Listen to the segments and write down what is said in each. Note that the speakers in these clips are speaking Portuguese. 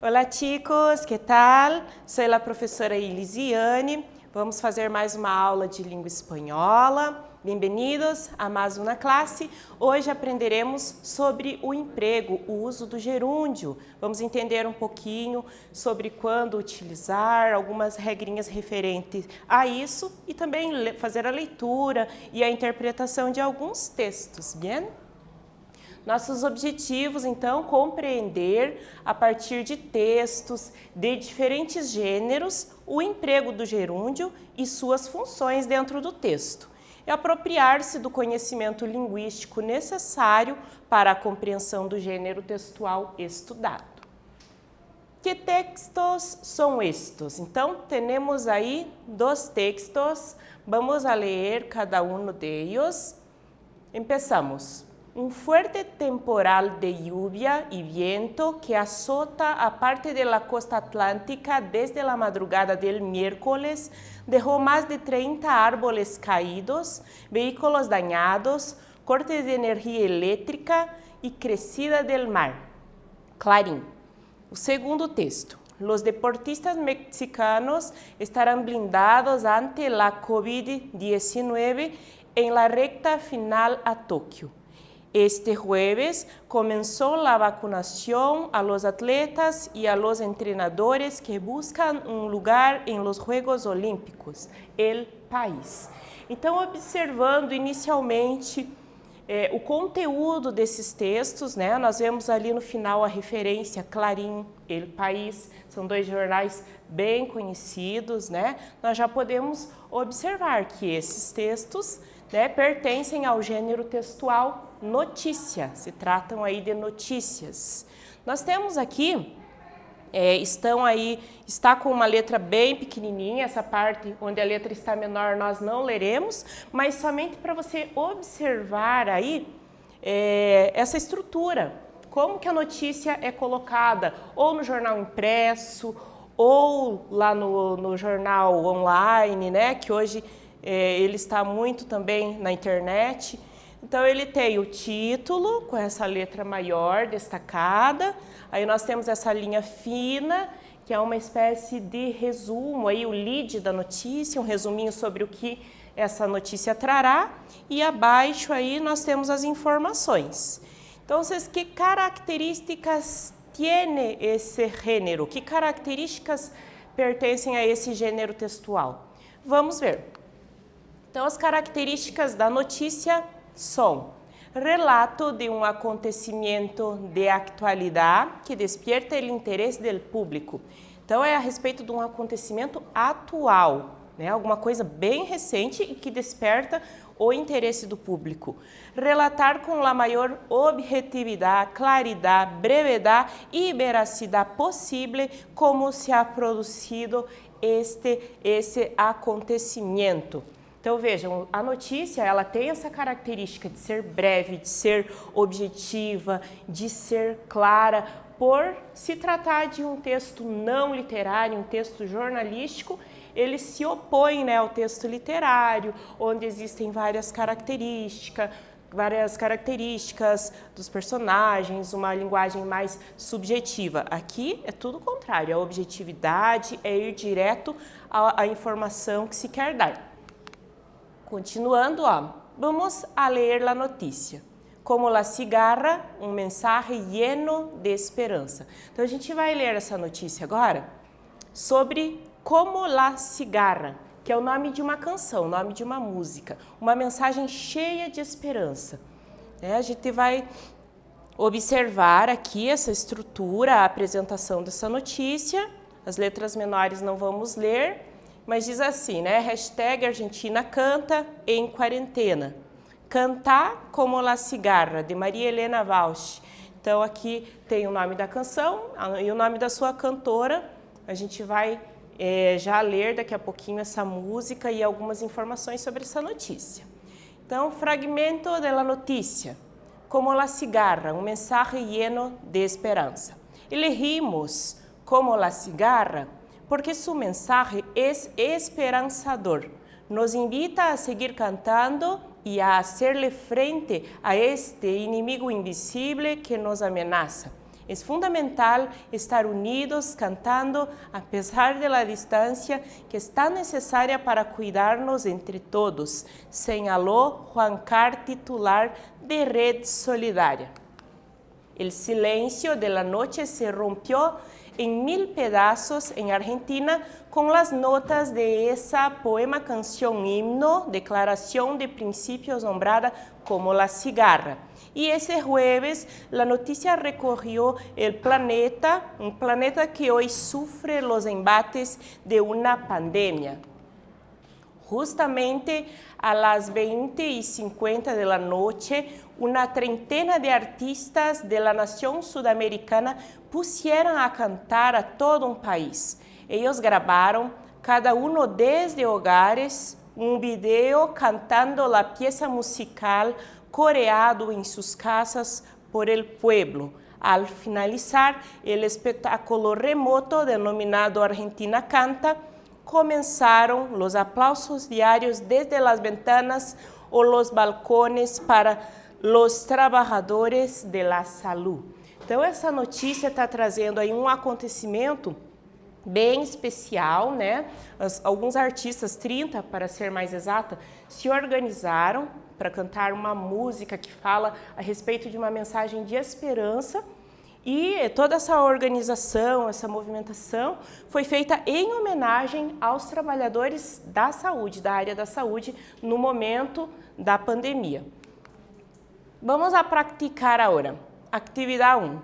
Olá chicos, que tal? Sou a professora Elisiane. Vamos fazer mais uma aula de língua espanhola. Bem-vindos a mais uma classe. Hoje aprenderemos sobre o emprego, o uso do gerúndio. Vamos entender um pouquinho sobre quando utilizar, algumas regrinhas referentes a isso e também fazer a leitura e a interpretação de alguns textos, bem? Nossos objetivos, então, compreender, a partir de textos de diferentes gêneros, o emprego do gerúndio e suas funções dentro do texto. E apropriar-se do conhecimento linguístico necessário para a compreensão do gênero textual estudado. Que textos são estes? Então, temos aí dois textos, vamos a ler cada um deles. Empezamos. Un fuerte temporal de lluvia y viento que azota a parte de la costa atlántica desde la madrugada del miércoles dejó más de 30 árboles caídos, vehículos dañados, cortes de energía eléctrica y crecida del mar. Clarín. O segundo texto. Los deportistas mexicanos estarán blindados ante la COVID-19 en la recta final a Tokio. Este jueves comenzó la vacunación a los atletas y a los entrenadores que buscan un lugar en los Juegos Olímpicos, el país. Então, observando inicialmente o conteúdo desses textos, né? Nós vemos ali no final a referência Clarín, El País, são dois jornais bem conhecidos, né? Nós já podemos observar que esses textos, né, pertencem ao gênero textual notícia, se tratam aí de notícias. Nós temos aqui, está com uma letra bem pequenininha, essa parte onde a letra está menor nós não leremos, mas somente para você observar aí essa estrutura, como que a notícia é colocada, ou no jornal impresso, ou lá no jornal online, né, que hoje ele está muito também na internet. Então, ele tem o título com essa letra maior destacada, aí nós temos essa linha fina, que é uma espécie de resumo, aí o lead da notícia, um resuminho sobre o que essa notícia trará, e abaixo aí nós temos as informações. Então, que características tem esse gênero? Que características pertencem a esse gênero textual? Vamos ver. Então, as características da notícia são relato de um acontecimento de atualidade que despierta o interesse do público. Então, é a respeito de um acontecimento atual, né? Alguma coisa bem recente e que desperta o interesse do público. Relatar com a maior objetividade, claridade, brevidade e veracidade possível como se ha produzido esse acontecimento. Então, vejam, a notícia ela tem essa característica de ser breve, de ser objetiva, de ser clara, por se tratar de um texto não literário, um texto jornalístico, ele se opõe, né, ao texto literário, onde existem várias características dos personagens, uma linguagem mais subjetiva. Aqui é tudo o contrário, a objetividade é ir direto à informação que se quer dar. Continuando, vamos a ler a notícia. Como la cigarra, um mensaje lleno de esperança. Então, a gente vai ler essa notícia agora sobre Como la cigarra, que é o nome de uma canção, o nome de uma música, uma mensagem cheia de esperança. A gente vai observar aqui essa estrutura, a apresentação dessa notícia. As letras menores não vamos ler, mas diz assim, né? Hashtag Argentina canta em quarentena. Cantar como la cigarra, de Maria Helena Walsh. Então, aqui tem o nome da canção e o nome da sua cantora. A gente vai já ler daqui a pouquinho essa música e algumas informações sobre essa notícia. Então, fragmento da notícia. Como la cigarra, um mensaje lleno de esperança. Elegimos como la cigarra porque su mensaje es esperanzador. Nos invita a seguir cantando y a hacerle frente a este inimigo invisible que nos amenaza. É fundamental estar unidos, cantando, a pesar da distância que é tão necessária para cuidarnos entre todos, señalou Juan Car, titular de Red Solidária. El silencio de la noche se rompió en 1000 pedazos en Argentina con las notas de esa poema canción himno, declaración de principios nombrada como La Cigarra. Y ese jueves la noticia recorrió el planeta, un planeta que hoy sufre los embates de una pandemia. Justamente a las 20:50 de la noche, una treintena de artistas de la nación sudamericana pusieron a cantar a todo un país. Ellos grabaron, cada uno desde hogares, un video cantando la pieza musical coreado en sus casas por el pueblo. Al finalizar el espectáculo remoto denominado Argentina Canta, comenzaron los aplausos diarios desde las ventanas o los balcones para los trabajadores de la salud. Então, essa notícia está trazendo aí um acontecimento bem especial, né? Alguns artistas, 30 para ser mais exata, se organizaram para cantar uma música que fala a respeito de uma mensagem de esperança. E toda essa organização, essa movimentação foi feita em homenagem aos trabalhadores da saúde, da área da saúde, no momento da pandemia. Vamos a practicar agora. Actividade 1.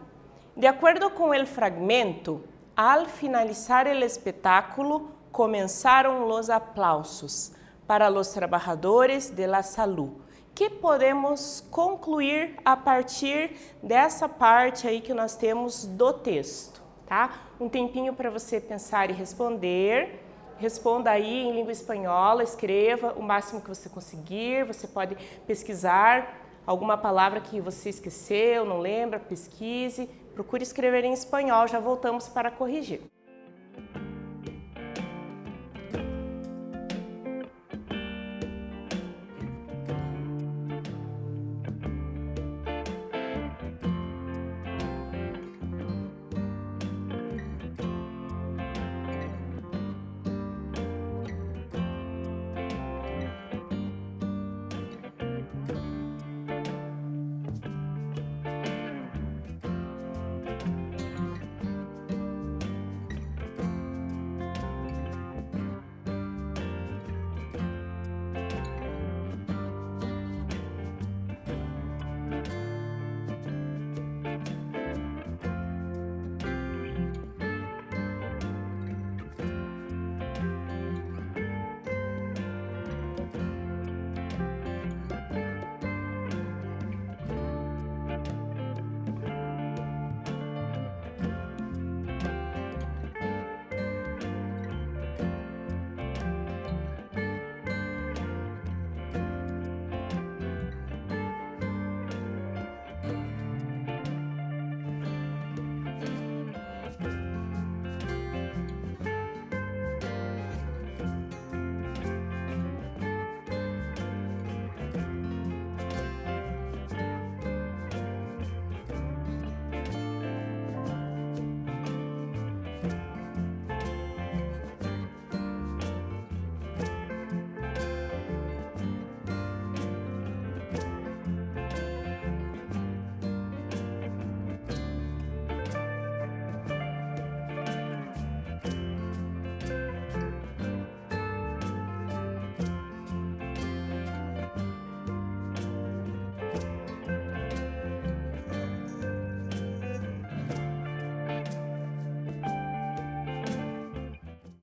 De acordo com o fragmento, al finalizar o espetáculo, começaram os aplausos para os trabalhadores de la salud. Que podemos concluir a partir dessa parte aí que nós temos do texto, tá? Um tempinho para você pensar e responder. Responda aí em língua espanhola, escreva o máximo que você conseguir. Você pode pesquisar alguma palavra que você esqueceu, não lembra, pesquise. Procure escrever em espanhol, já voltamos para corrigir.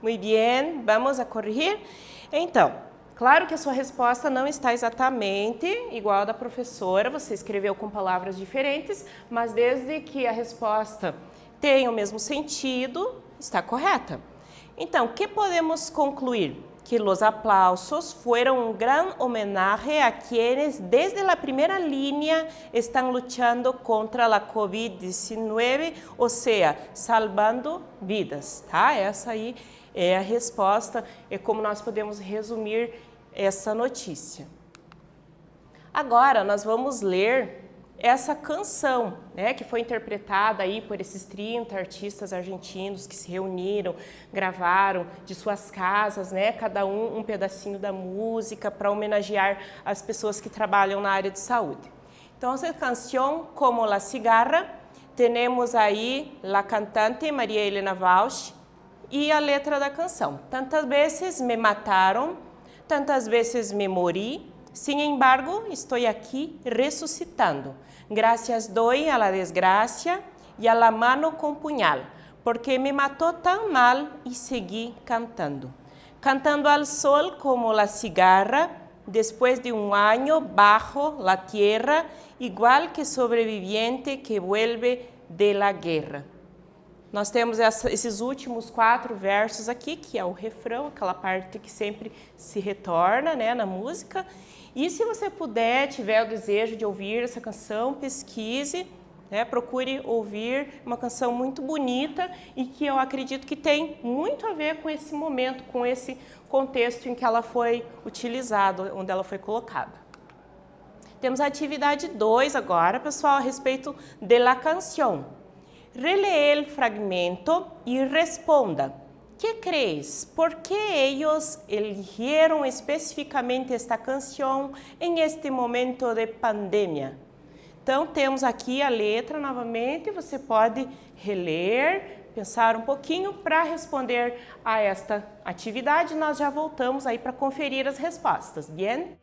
Muito bem, vamos a corrigir? Então, claro que a sua resposta não está exatamente igual à da professora, você escreveu com palavras diferentes, mas desde que a resposta tenha o mesmo sentido, está correta. Então, o que podemos concluir? Que os aplausos foram um grande homenagem a quienes desde a primeira linha estão lutando contra a COVID-19, ou seja, salvando vidas, tá? Essa aí é a resposta, é como nós podemos resumir essa notícia. Agora, nós vamos ler essa canção, né, que foi interpretada aí por esses 30 artistas argentinos que se reuniram, gravaram de suas casas, né, cada um pedacinho da música para homenagear as pessoas que trabalham na área de saúde. Então, essa canção, Como la cigarra, temos aí a cantante Maria Helena Walsh e a letra da canção. Tantas vezes me mataram, tantas vezes me morí, sin embargo, estou aqui ressuscitando. Gracias doy a la desgracia y a la mano con puñal, porque me mató tan mal y seguí cantando. Cantando al sol como la cigarra, después de un año bajo la tierra, igual que sobreviviente que vuelve de la guerra. Nós temos esses últimos 4 versos aqui, que é o refrão, aquela parte que sempre se retorna, né, na música. E se você puder, tiver o desejo de ouvir essa canção, pesquise, né, procure ouvir uma canção muito bonita e que eu acredito que tem muito a ver com esse momento, com esse contexto em que ela foi utilizada, onde ela foi colocada. Temos a atividade 2 agora, pessoal, a respeito de la canción. Relee el fragmento y responda. ¿Qué crees? ¿Por qué ellos eligieron especificamente esta canção em este momento de pandemia? Então, temos aqui a letra novamente, você pode reler, pensar um pouquinho para responder a esta atividade. Nós já voltamos aí para conferir as respostas, bien?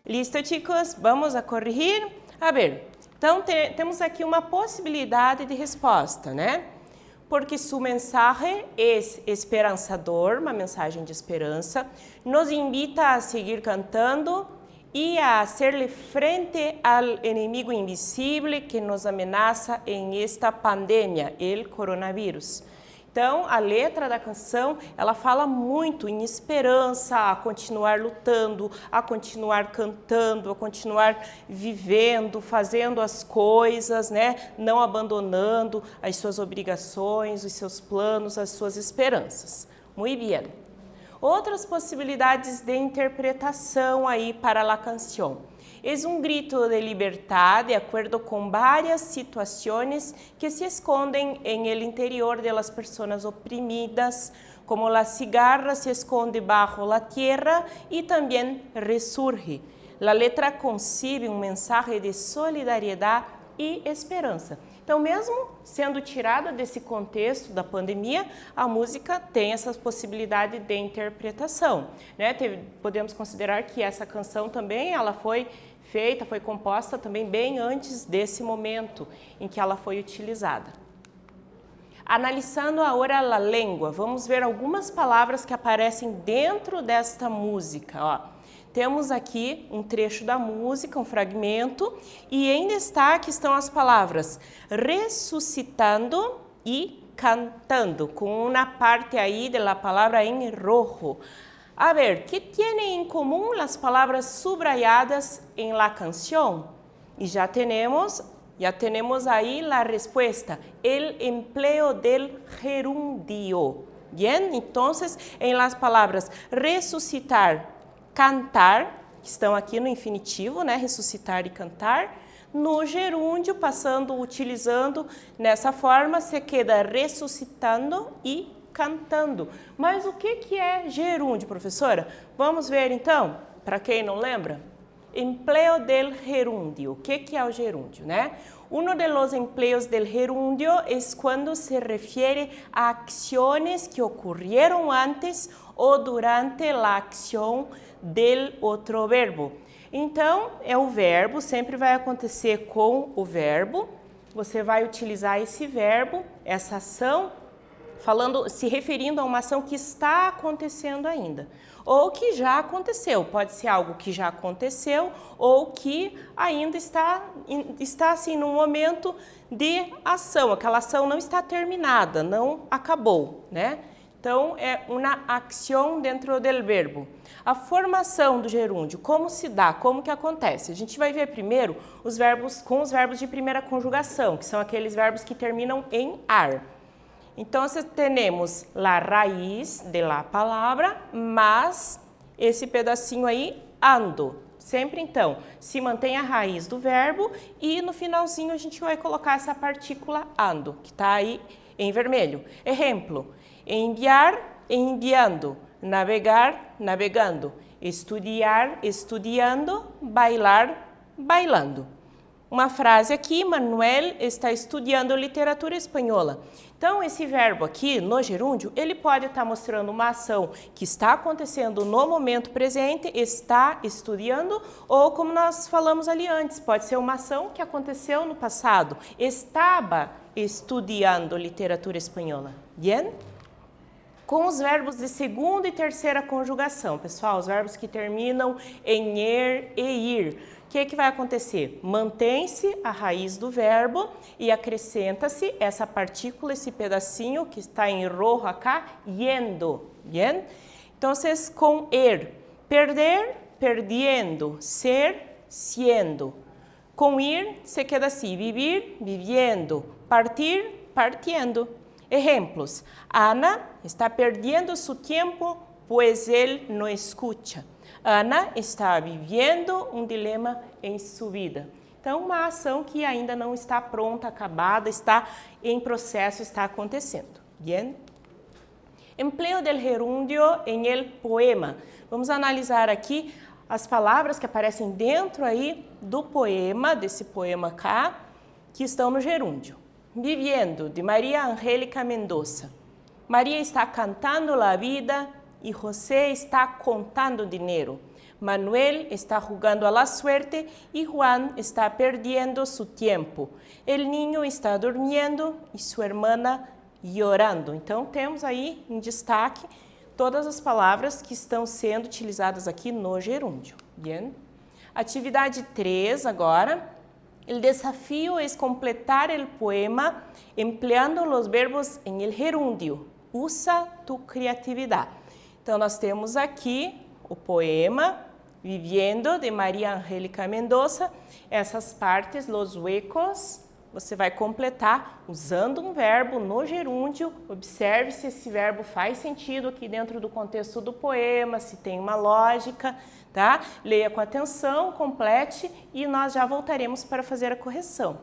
Listo, chicos? Vamos a corrigir? A ver, então temos aqui uma possibilidade de resposta, né? Porque su mensaje es esperanzador, uma mensagem de esperança, nos invita a seguir cantando y a hacerle frente al enemigo invisible que nos amenaza en esta pandemia, el coronavirus. Então, a letra da canção, ela fala muito em esperança, a continuar lutando, a continuar cantando, a continuar vivendo, fazendo as coisas, né? Não abandonando as suas obrigações, os seus planos, as suas esperanças. Muito bem. Outras possibilidades de interpretação aí para la canción. Es un grito de libertad de acuerdo con varias situaciones que se esconden en el interior de las personas oprimidas, como la cigarra se esconde bajo la tierra y también resurge. La letra concibe un mensaje de solidariedad e esperança. Então, mesmo sendo tirada desse contexto da pandemia, a música tem essa possibilidade de interpretação, né? Podemos considerar que essa canção também ela foi feita, foi composta também bem antes desse momento em que ela foi utilizada. Analisando agora a língua, vamos ver algumas palavras que aparecem dentro desta música. Ó. Temos aqui um trecho da música, um fragmento, e em destaque estão as palavras ressuscitando e cantando, com uma parte aí da palavra em rojo. A ver, ¿qué tienen en común las palabras subrayadas en la canción? Y ya tenemos ahí la respuesta, el empleo del gerundio. Bien, entonces en las palabras resucitar, cantar, que estão aqui no infinitivo, né? Ressuscitar e cantar, no gerúndio, utilizando nessa forma, se queda ressuscitando e cantando. Mas o que é gerúndio, professora? Vamos ver então, para quem não lembra? Empleo del gerundio. O que é o gerúndio, né? Uno de los empleos del gerundio es cuando se refiere a acciones que ocurrieron antes o durante la acción del otro verbo. Então, é o verbo, sempre vai acontecer com o verbo. Você vai utilizar esse verbo, essa ação, se referindo a uma ação que está acontecendo ainda, ou que já aconteceu. Pode ser algo que já aconteceu ou que ainda está assim num momento de ação. Aquela ação não está terminada, não acabou, né? Então, é uma ação dentro do verbo. A formação do gerúndio, como se dá, como que acontece? A gente vai ver primeiro os verbos com os verbos de primeira conjugação, que são aqueles verbos que terminam em ar. Então, temos a raiz de la palavra, mas esse pedacinho aí, ando. Sempre, então, se mantém a raiz do verbo e no finalzinho a gente vai colocar essa partícula ando, que está aí em vermelho. Exemplo, enviar, enviando, navegar, navegando, estudar, estudiando, bailar, bailando. Uma frase aqui, Manuel está estudando literatura espanhola. Então, esse verbo aqui, no gerúndio, ele pode estar mostrando uma ação que está acontecendo no momento presente, está estudando, ou como nós falamos ali antes, pode ser uma ação que aconteceu no passado, estava estudando literatura espanhola. Bien? Com os verbos de segunda e terceira conjugação, pessoal, os verbos que terminam em er e ir. O que vai acontecer? Mantém-se a raiz do verbo e acrescenta-se essa partícula, esse pedacinho que está em rojo acá, yendo. Bien? Então, com er, perder, perdiendo, ser, siendo. Com ir, se queda assim, vivir, viviendo, partir, partiendo. Ejemplos, Ana está perdiendo su tiempo, pues él no escucha. Ana está vivendo um dilema em sua vida. Então, uma ação que ainda não está pronta, acabada, está em processo, está acontecendo. Bien? Empleo del gerundio en el poema. Vamos analisar aqui as palavras que aparecem dentro aí do poema, desse poema cá, que estão no gerúndio. Viviendo, de Maria Angélica Mendoza. Maria está cantando la vida y José está contando dinero. Manuel está jugando a la suerte y Juan está perdiendo su tiempo. El niño está durmiendo y su hermana llorando. Então, temos aí em destaque todas as palavras que estão sendo utilizadas aqui no gerúndio. Bien? Atividade 3 agora. El desafío es completar el poema empleando los verbos en el gerundio. Usa tu criatividad. Então, nós temos aqui o poema Viviendo, de Maria Angélica Mendoza. Essas partes, los huecos, você vai completar usando um verbo no gerúndio. Observe se esse verbo faz sentido aqui dentro do contexto do poema, se tem uma lógica, tá? Leia com atenção, complete e nós já voltaremos para fazer a correção.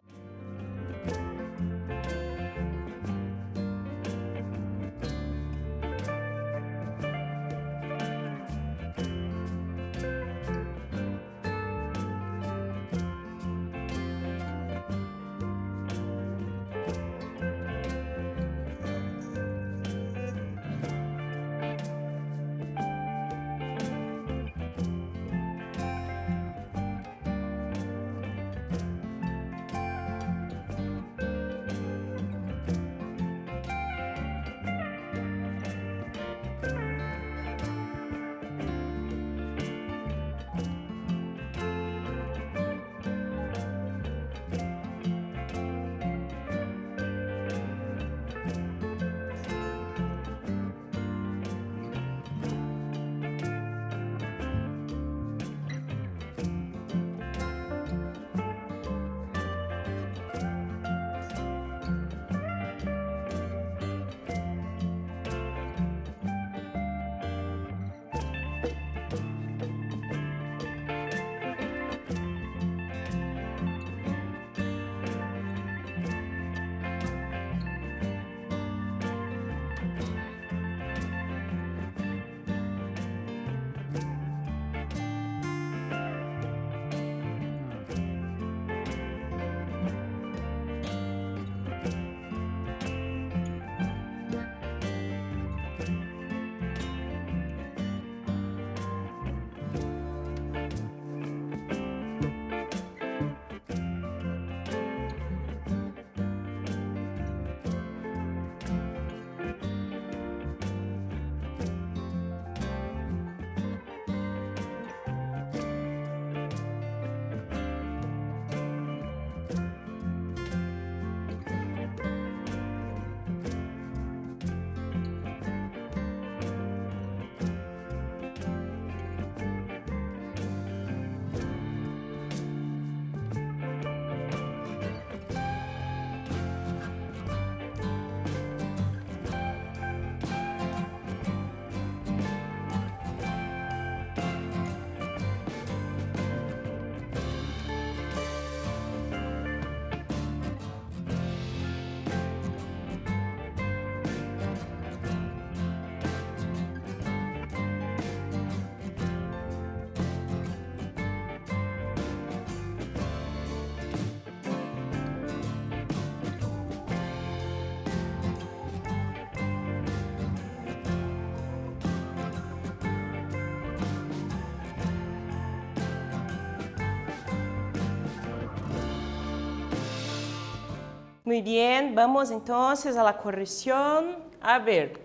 Muy bien, vamos entonces a la correção. A ver,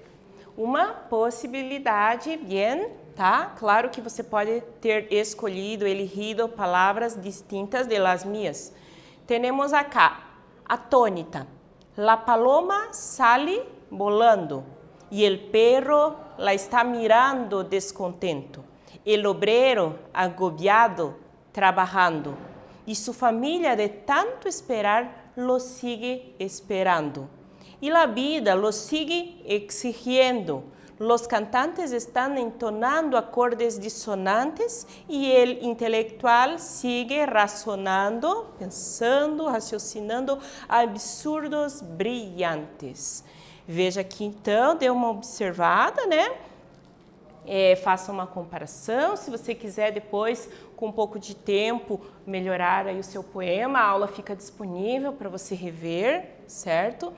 uma possibilidade, bien, tá? Claro que você pode ter escolhido, elegido palavras distintas de las mías. Temos acá a tônica. La paloma sale volando e el perro la está mirando descontento. El obrero agobiado trabajando e sua família de tanto esperar lo sigue esperando. Y la vida lo sigue exigiendo. Los cantantes están entonando acordes disonantes y el intelectual sigue razonando, pensando, raciocinando absurdos brilhantes. Veja aqui então, dê uma observada, né? Faça uma comparação. Se você quiser depois, com um pouco de tempo, melhorar aí o seu poema, a aula fica disponível para você rever, certo?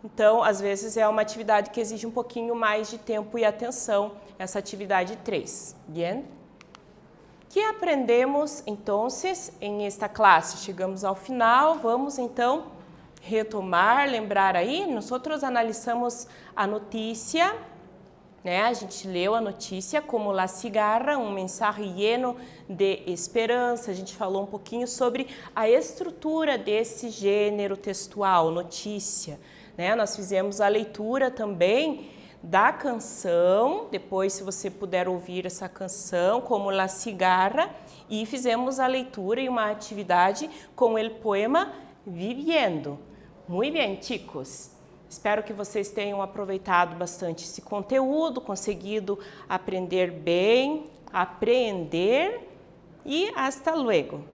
Então, às vezes é uma atividade que exige um pouquinho mais de tempo e atenção, essa atividade 3. Bien? Que aprendemos, então, em esta classe? Chegamos ao final, vamos então retomar, lembrar aí, nós analisamos a notícia, né? A gente leu a notícia como La Cigarra, um mensagem lleno de esperança. A gente falou um pouquinho sobre a estrutura desse gênero textual, notícia. Né? Nós fizemos a leitura também da canção, depois se você puder ouvir essa canção, como La Cigarra, e fizemos a leitura e uma atividade com o poema Viviendo. Muito bem, chicos. Espero que vocês tenham aproveitado bastante esse conteúdo, conseguido aprender bem, apreender e hasta luego.